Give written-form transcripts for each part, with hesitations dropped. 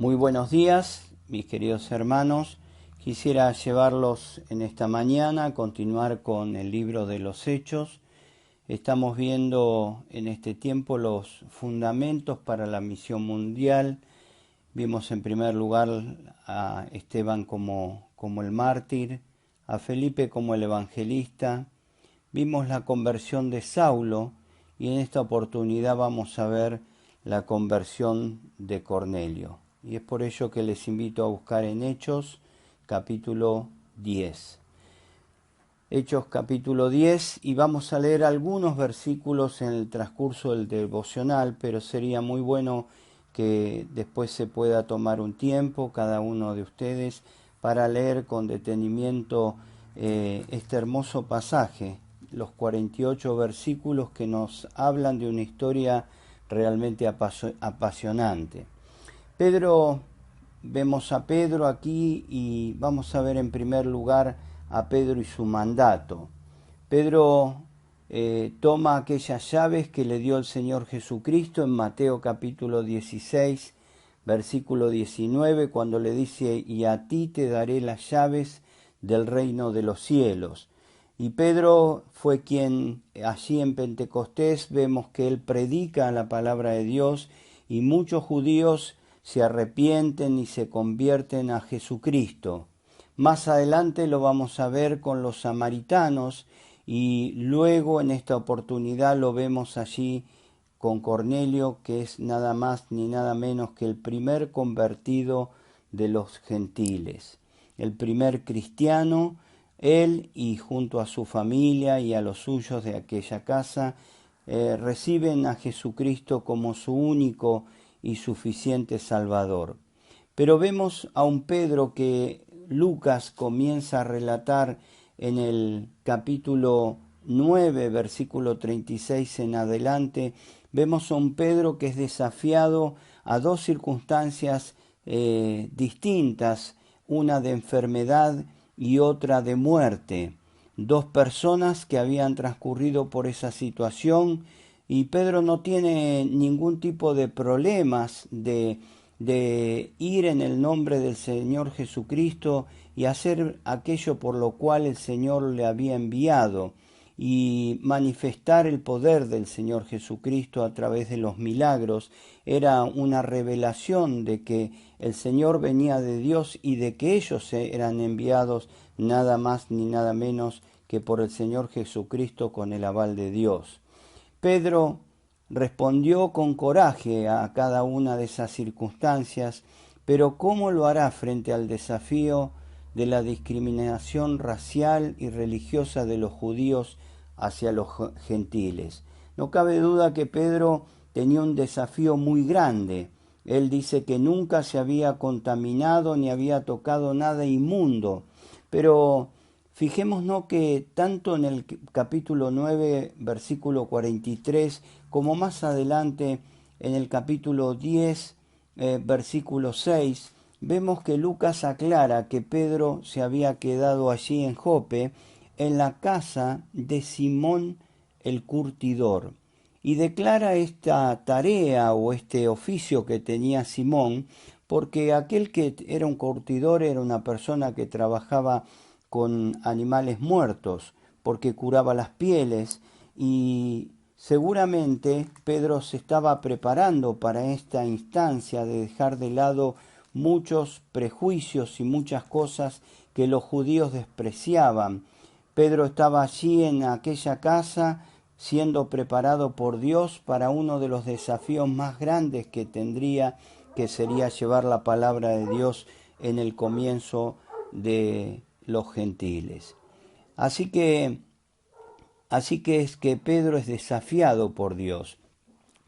Muy buenos días, mis queridos hermanos. Quisiera llevarlos en esta mañana a continuar con el libro de los Hechos. Estamos viendo en este tiempo los fundamentos para la misión mundial. Vimos en primer lugar a Esteban como el mártir, a Felipe como el evangelista. Vimos la conversión de Saulo y en esta oportunidad vamos a ver la conversión de Cornelio. Y es por ello que les invito a buscar en Hechos capítulo 10. Hechos capítulo 10, y vamos a leer algunos versículos en el transcurso del devocional, pero sería muy bueno que después se pueda tomar un tiempo, cada uno de ustedes, para leer con detenimiento este hermoso pasaje, los 48 versículos que nos hablan de una historia realmente apasionante. Vemos a Pedro aquí y vamos a ver en primer lugar a Pedro y su mandato. Pedro toma aquellas llaves que le dio el Señor Jesucristo en Mateo capítulo 16, versículo 19, cuando le dice: y a ti te daré las llaves del reino de los cielos. Y Pedro fue quien allí en Pentecostés vemos que él predica la palabra de Dios y muchos judíos se arrepienten y se convierten a Jesucristo. Más adelante lo vamos a ver con los samaritanos y luego en esta oportunidad lo vemos allí con Cornelio, que es nada más ni nada menos que el primer convertido de los gentiles, el primer cristiano. Él y junto a su familia y a los suyos de aquella casa reciben a Jesucristo como su único y suficiente Salvador. Pero vemos a un Pedro que Lucas comienza a relatar en el capítulo 9, versículo 36 en adelante. Vemos a un Pedro que es desafiado a dos circunstancias distintas, una de enfermedad y otra de muerte. Dos personas que habían transcurrido por esa situación, y Pedro no tiene ningún tipo de problemas de ir en el nombre del Señor Jesucristo y hacer aquello por lo cual el Señor le había enviado y manifestar el poder del Señor Jesucristo a través de los milagros. Era una revelación de que el Señor venía de Dios y de que ellos eran enviados nada más ni nada menos que por el Señor Jesucristo con el aval de Dios. Pedro respondió con coraje a cada una de esas circunstancias, pero ¿cómo lo hará frente al desafío de la discriminación racial y religiosa de los judíos hacia los gentiles? No cabe duda que Pedro tenía un desafío muy grande. Él dice que nunca se había contaminado ni había tocado nada inmundo, pero fijémonos que tanto en el capítulo 9, versículo 43, como más adelante en el capítulo 10, versículo 6, vemos que Lucas aclara que Pedro se había quedado allí en Jope, en la casa de Simón el curtidor, y declara esta tarea o este oficio que tenía Simón, porque aquel que era un curtidor era una persona que trabajaba con animales muertos, porque curaba las pieles, y seguramente Pedro se estaba preparando para esta instancia de dejar de lado muchos prejuicios y muchas cosas que los judíos despreciaban. Pedro estaba allí en aquella casa siendo preparado por Dios para uno de los desafíos más grandes que tendría, que sería llevar la palabra de Dios en el comienzo de los gentiles. Así que es que Pedro es desafiado por Dios.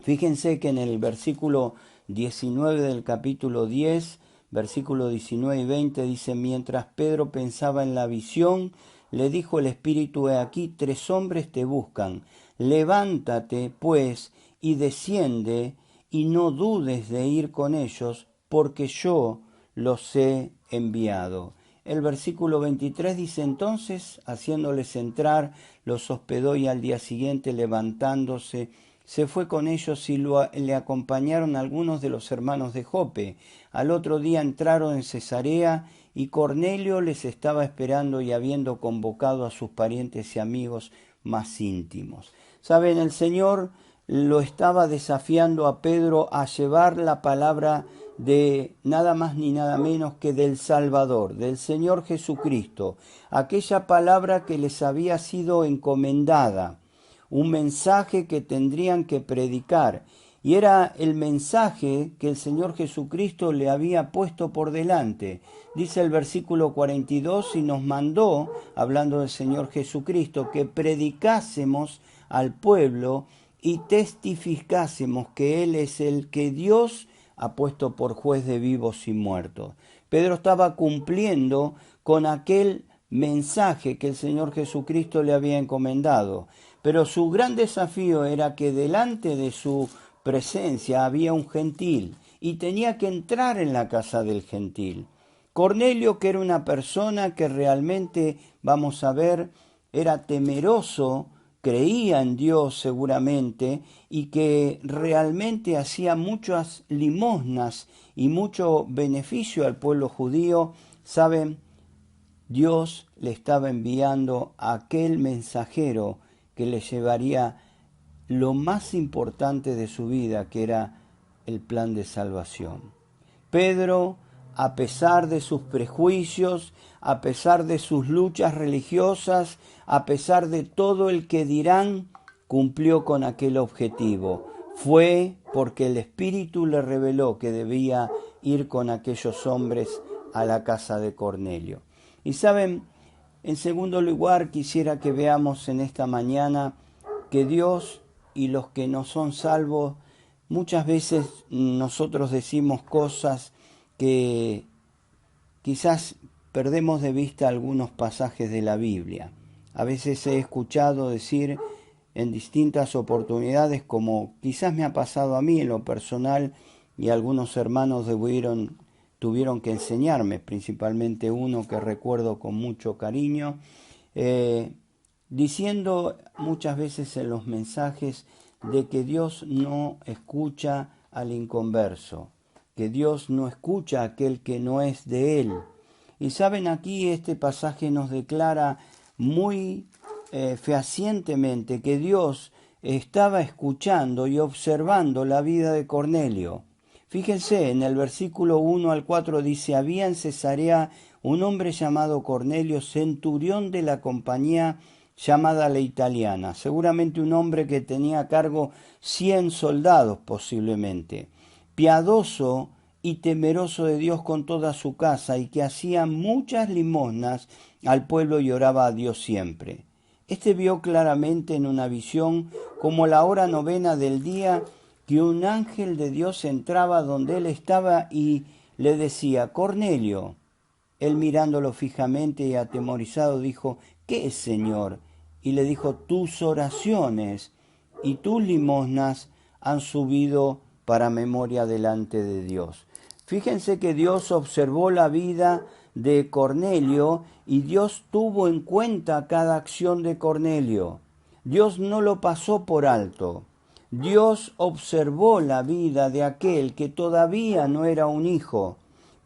Fíjense que en el versículo 19 del capítulo 10, versículo 19 y 20 dice: mientras Pedro pensaba en la visión, le dijo el Espíritu: he aquí 3 hombres te buscan. Levántate, pues, y desciende, y no dudes de ir con ellos, porque yo los he enviado. El versículo 23 dice: entonces, haciéndoles entrar, los hospedó, y al día siguiente, levantándose, se fue con ellos y le acompañaron algunos de los hermanos de Jope. Al otro día entraron en Cesarea y Cornelio les estaba esperando y habiendo convocado a sus parientes y amigos más íntimos. Saben, el Señor lo estaba desafiando a Pedro a llevar la palabra de nada más ni nada menos que del Salvador, del Señor Jesucristo, aquella palabra que les había sido encomendada, un mensaje que tendrían que predicar, y era el mensaje que el Señor Jesucristo le había puesto por delante. Dice el versículo 42, y nos mandó, hablando del Señor Jesucristo, que predicásemos al pueblo y testificásemos que Él es el que Dios ha puesto por juez de vivos y muertos. Pedro estaba cumpliendo con aquel mensaje que el Señor Jesucristo le había encomendado, pero su gran desafío era que delante de su presencia había un gentil y tenía que entrar en la casa del gentil. Cornelio, que era una persona que realmente, vamos a ver, era temeroso, creía en Dios seguramente, y que realmente hacía muchas limosnas y mucho beneficio al pueblo judío, saben, Dios le estaba enviando a aquel mensajero que le llevaría lo más importante de su vida, que era el plan de salvación. Pedro, a pesar de sus prejuicios, a pesar de sus luchas religiosas, a pesar de todo el que dirán, cumplió con aquel objetivo. Fue porque el Espíritu le reveló que debía ir con aquellos hombres a la casa de Cornelio. Y saben, en segundo lugar, quisiera que veamos en esta mañana que Dios y los que no son salvos, muchas veces nosotros decimos cosas que quizás perdemos de vista algunos pasajes de la Biblia. A veces he escuchado decir en distintas oportunidades, como quizás me ha pasado a mí en lo personal, y algunos hermanos tuvieron que enseñarme, principalmente uno que recuerdo con mucho cariño, diciendo muchas veces en los mensajes de que Dios no escucha al inconverso, que Dios no escucha a aquel que no es de Él. Y saben, aquí este pasaje nos declara muy fehacientemente que Dios estaba escuchando y observando la vida de Cornelio. Fíjense, en el versículo 1 al 4 dice: había en Cesarea un hombre llamado Cornelio, centurión de la compañía llamada la italiana, seguramente un hombre que tenía a cargo 100 soldados posiblemente, piadoso y temeroso de Dios con toda su casa, y que hacía muchas limosnas al pueblo y oraba a Dios siempre. Este vio claramente en una visión, como la hora novena del día, que un ángel de Dios entraba donde él estaba y le decía: Cornelio. Él, mirándolo fijamente y atemorizado, dijo: ¿qué es, Señor? Y le dijo: tus oraciones y tus limosnas han subido para memoria delante de Dios. Fíjense que Dios observó la vida de Cornelio y Dios tuvo en cuenta cada acción de Cornelio. Dios no lo pasó por alto. Dios observó la vida de aquel que todavía no era un hijo,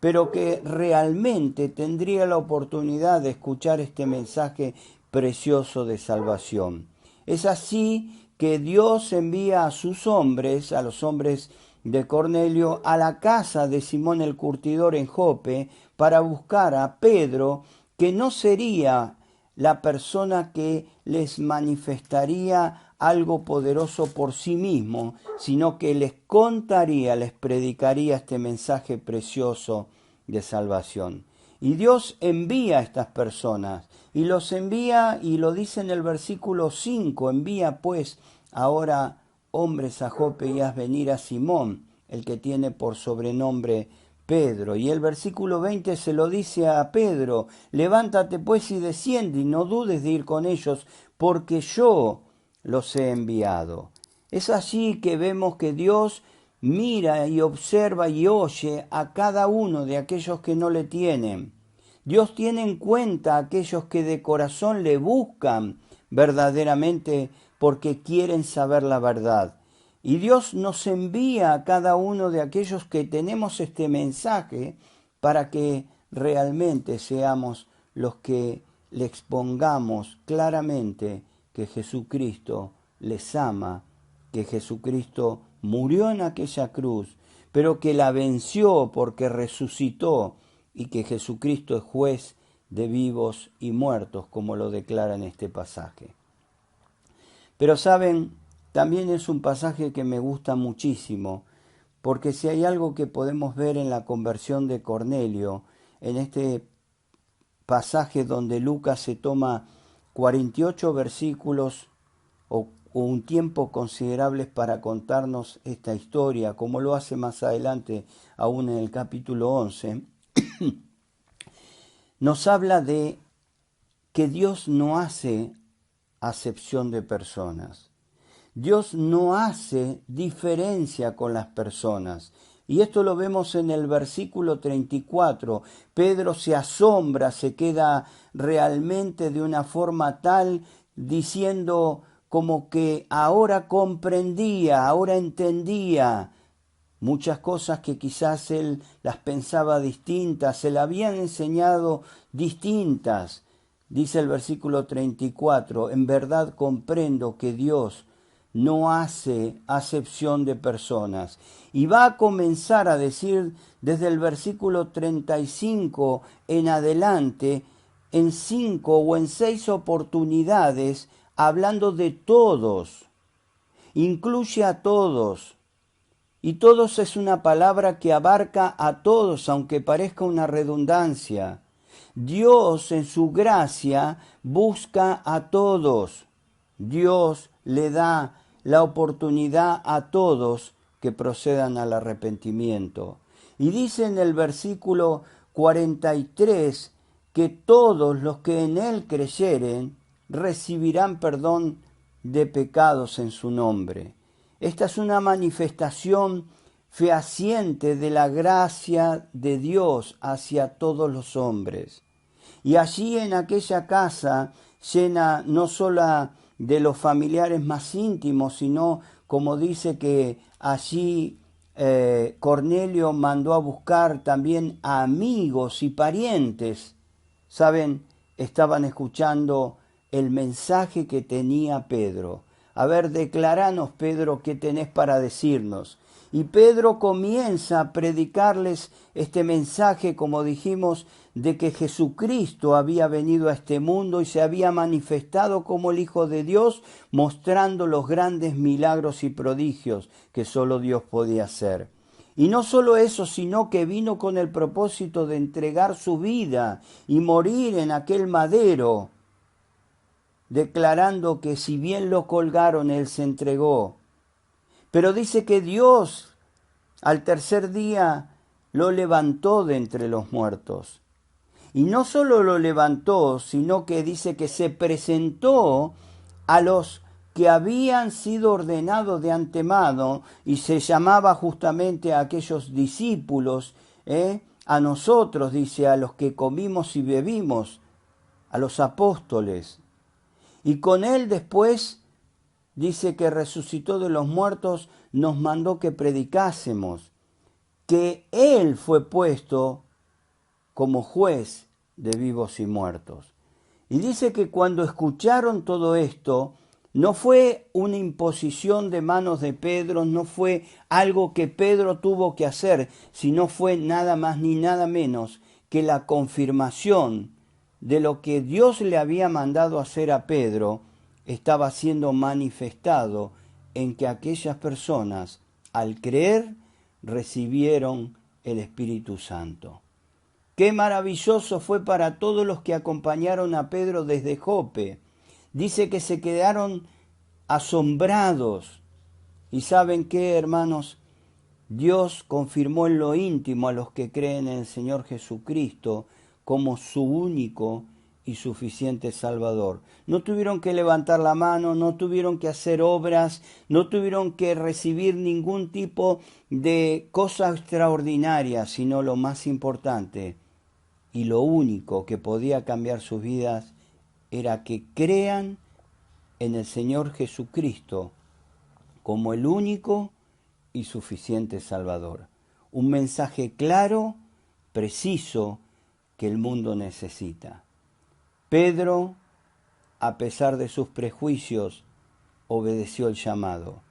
pero que realmente tendría la oportunidad de escuchar este mensaje precioso de salvación. Es así que Dios envía a sus hombres, a los hombres de Cornelio, a la casa de Simón el curtidor en Jope, para buscar a Pedro, que no sería la persona que les manifestaría algo poderoso por sí mismo, sino que les contaría, les predicaría este mensaje precioso de salvación. Y Dios envía a estas personas, y los envía, y lo dice en el versículo 5, envía pues ahora hombres a Jope y haz venir a Simón, el que tiene por sobrenombre Pedro. Y el versículo 20 se lo dice a Pedro: levántate pues y desciende, y no dudes de ir con ellos, porque yo los he enviado. Es allí que vemos que Dios mira y observa y oye a cada uno de aquellos que no le tienen. Dios tiene en cuenta a aquellos que de corazón le buscan verdaderamente porque quieren saber la verdad. Y Dios nos envía a cada uno de aquellos que tenemos este mensaje para que realmente seamos los que le expongamos claramente que Jesucristo les ama, que Jesucristo murió en aquella cruz, pero que la venció porque resucitó y que Jesucristo es juez de vivos y muertos, como lo declara en este pasaje. Pero saben, también es un pasaje que me gusta muchísimo, porque si hay algo que podemos ver en la conversión de Cornelio, en este pasaje donde Lucas se toma 48 versículos o un tiempo considerable para contarnos esta historia, como lo hace más adelante aún en el capítulo 11, nos habla de que Dios no hace acepción de personas. Dios no hace diferencia con las personas. Y esto lo vemos en el versículo 34. Pedro se asombra, se queda realmente de una forma tal, diciendo como que ahora comprendía, ahora entendía muchas cosas que quizás él las pensaba distintas, se le habían enseñado distintas. Dice el versículo 34, en verdad comprendo que Dios no hace acepción de personas. Y va a comenzar a decir desde el versículo 35 en adelante, en 5 o en 6 oportunidades, hablando de todos. Incluye a todos. Y todos es una palabra que abarca a todos, aunque parezca una redundancia. Dios en su gracia busca a todos. Dios le da la oportunidad a todos que procedan al arrepentimiento. Y dice en el versículo 43 que todos los que en Él creyeren recibirán perdón de pecados en su nombre. Esta es una manifestación fehaciente de la gracia de Dios hacia todos los hombres. Y allí en aquella casa llena no solo de los familiares más íntimos, sino como dice que allí Cornelio mandó a buscar también a amigos y parientes. Saben, estaban escuchando el mensaje que tenía Pedro. A ver, declaranos, Pedro, qué tenés para decirnos. Y Pedro comienza a predicarles este mensaje, como dijimos, de que Jesucristo había venido a este mundo y se había manifestado como el Hijo de Dios, mostrando los grandes milagros y prodigios que solo Dios podía hacer. Y no solo eso, sino que vino con el propósito de entregar su vida y morir en aquel madero, declarando que si bien lo colgaron, Él se entregó. Pero dice que Dios al tercer día lo levantó de entre los muertos. Y no solo lo levantó, sino que dice que se presentó a los que habían sido ordenados de antemano, y se llamaba justamente a aquellos discípulos, a nosotros, dice, a los que comimos y bebimos, a los apóstoles. Y con Él después dice que resucitó de los muertos, nos mandó que predicásemos, que Él fue puesto como juez de vivos y muertos. Y dice que cuando escucharon todo esto, no fue una imposición de manos de Pedro, no fue algo que Pedro tuvo que hacer, sino fue nada más ni nada menos que la confirmación de lo que Dios le había mandado hacer a Pedro, estaba siendo manifestado en que aquellas personas, al creer, recibieron el Espíritu Santo. Qué maravilloso fue para todos los que acompañaron a Pedro desde Jope. Dice que se quedaron asombrados. ¿Y saben qué, hermanos? Dios confirmó en lo íntimo a los que creen en el Señor Jesucristo como su único y suficiente Salvador. No tuvieron que levantar la mano, no tuvieron que hacer obras, no tuvieron que recibir ningún tipo de cosa extraordinaria, sino lo más importante y lo único que podía cambiar sus vidas era que crean en el Señor Jesucristo como el único y suficiente Salvador. Un mensaje claro, preciso, que el mundo necesita. Pedro, a pesar de sus prejuicios, obedeció el llamado.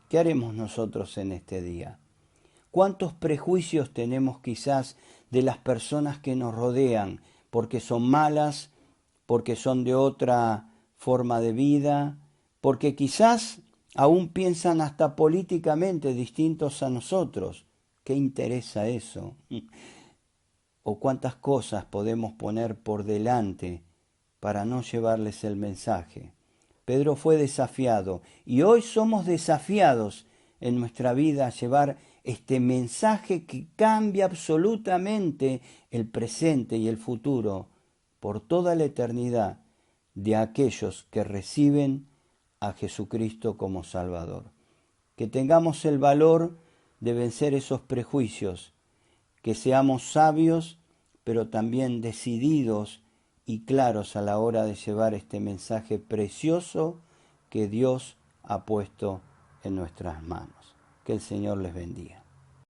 ¿Qué haremos nosotros en este día? ¿Cuántos prejuicios tenemos quizás de las personas que nos rodean, porque son malas, porque son de otra forma de vida, porque quizás aún piensan hasta políticamente distintos a nosotros? ¿Qué interesa eso? ¿O cuántas cosas podemos poner por delante para no llevarles el mensaje? Pedro fue desafiado y hoy somos desafiados en nuestra vida a llevar este mensaje que cambia absolutamente el presente y el futuro por toda la eternidad de aquellos que reciben a Jesucristo como Salvador. Que tengamos el valor de vencer esos prejuicios, que seamos sabios, pero también decididos y claros a la hora de llevar este mensaje precioso que Dios ha puesto en nuestras manos. Que el Señor les bendiga.